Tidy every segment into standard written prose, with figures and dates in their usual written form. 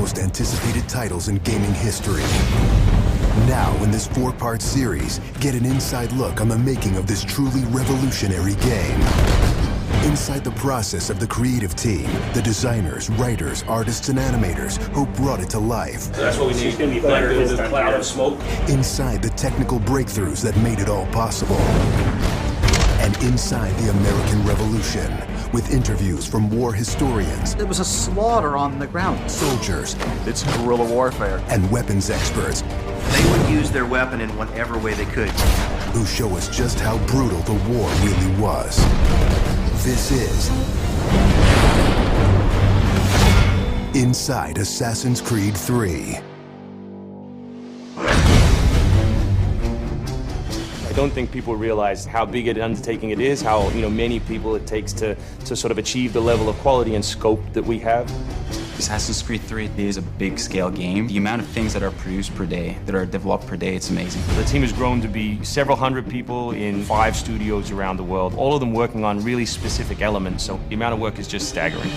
most anticipated titles in gaming history. Now, in this 4-part series, get an inside look on the making of this truly revolutionary game. Inside the process of the creative team, the designers, writers, artists, and animators who brought it to life. That's what we need. It's going to be better than the cloud of smoke. Inside the technical breakthroughs that made it all possible. And inside the American Revolution, with interviews from war historians. There was a slaughter on the ground. Soldiers. It's guerrilla warfare. And weapons experts. They would use their weapon in whatever way they could. Who show us just how brutal the war really was. This is Inside Assassin's Creed 3. I don't think people realize how big an undertaking it is, how many people it takes to sort of achieve the level of quality and scope that we have. Assassin's Creed 3 is a big-scale game. The amount of things that are produced per day, that are developed per day, it's amazing. The team has grown to be several hundred people in 5 studios around the world, all of them working on really specific elements, so the amount of work is just staggering.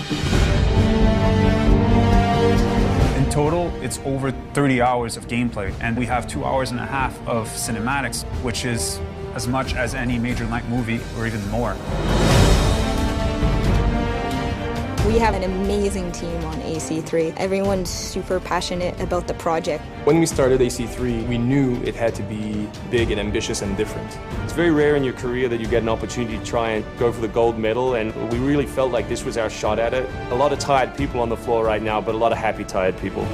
In total, it's over 30 hours of gameplay, and we have 2.5 hours of cinematics, which is as much as any major length movie, or even more. We have an amazing team on AC3. Everyone's super passionate about the project. When we started AC3, we knew it had to be big and ambitious and different. It's very rare in your career that you get an opportunity to try and go for the gold medal, and we really felt like this was our shot at it. A lot of tired people on the floor right now, but a lot of happy, tired people.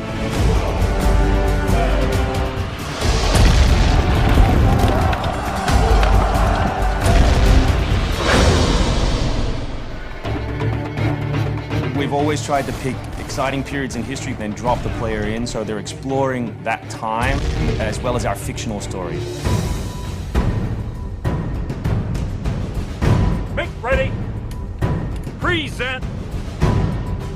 We've always tried to pick exciting periods in history, then drop the player in, so they're exploring that time as well as our fictional story. Make ready. Present.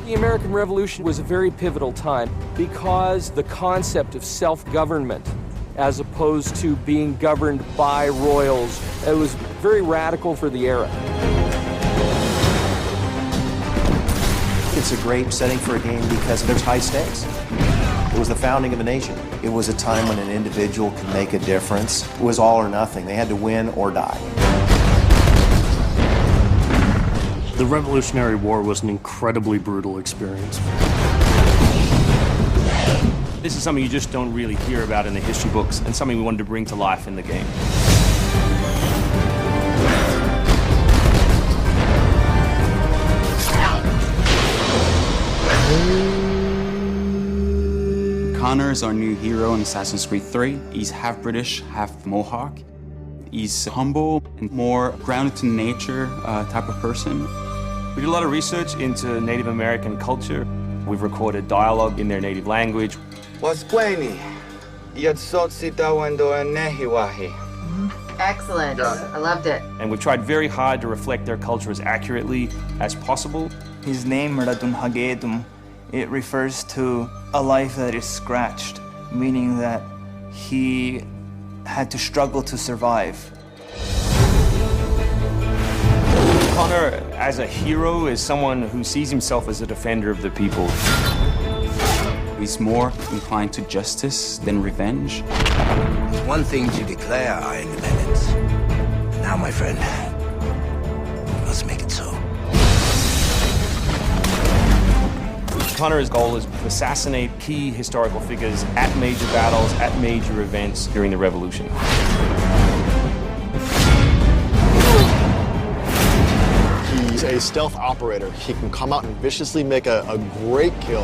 The American Revolution was a very pivotal time because the concept of self-government, as opposed to being governed by royals, it was very radical for the era. It's a great setting for a game because there's high stakes. It was the founding of a nation. It was a time when an individual could make a difference. It was all or nothing. They had to win or die. The Revolutionary War was an incredibly brutal experience. This is something you just don't really hear about in the history books, and something we wanted to bring to life in the game. Connor is our new hero in Assassin's Creed 3. He's half British, half Mohawk. He's humble and more grounded to nature type of person. We did a lot of research into Native American culture. We've recorded dialogue in their native language. Excellent. I loved it. And we've tried very hard to reflect their culture as accurately as possible. His name, Radun Hagedum, it refers to a life that is scratched, meaning that he had to struggle to survive. Connor, as a hero, is someone who sees himself as a defender of the people. He's more inclined to justice than revenge. It's one thing to declare our independence. Now, my friend, we must make it so. Connor's goal is to assassinate key historical figures at major battles, at major events during the Revolution. He's a stealth operator. He can come out and viciously make a great kill,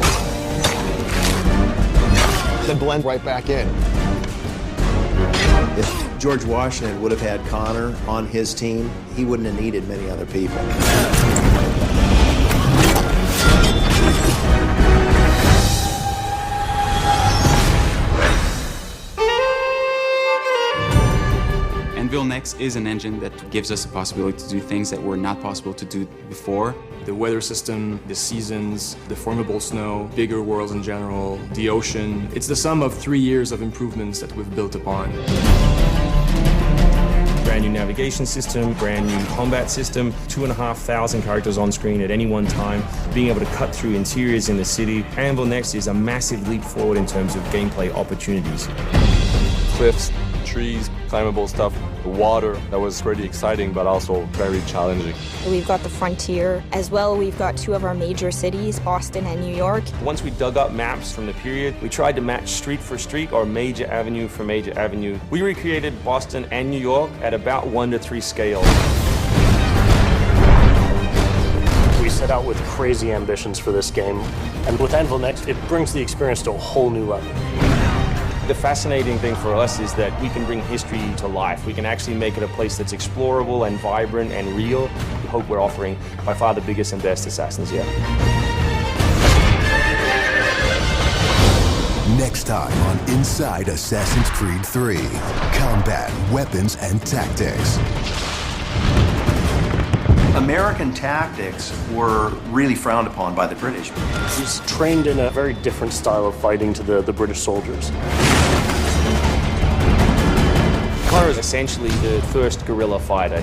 then blend right back in. If George Washington would have had Connor on his team, he wouldn't have needed many other people. Anvil Next is an engine that gives us the possibility to do things that were not possible to do before. The weather system, the seasons, the formidable snow, bigger worlds in general, the ocean. It's the sum of 3 years of improvements that we've built upon. Brand new new navigation system, brand new combat system, 2,500 characters on screen at any one time, being able to cut through interiors in the city. Anvil Next is a massive leap forward in terms of gameplay opportunities. Cliffs, trees, climbable stuff, the water, that was pretty exciting but also very challenging. We've got the frontier as well. We've got two of our major cities, Boston and New York. Once we dug up maps from the period, we tried to match street for street or major avenue for major avenue. We recreated Boston and New York at about 1:3 scale. We set out with crazy ambitions for this game, and with Anvil Next, it brings the experience to a whole new level. The fascinating thing for us is that we can bring history to life. We can actually make it a place that's explorable and vibrant and real. We hope we're offering by far the biggest and best Assassins yet. Next time on Inside Assassin's Creed 3, combat, weapons, and tactics. American tactics were really frowned upon by the British. He's trained in a very different style of fighting to the British soldiers. Connor is essentially the first guerrilla fighter.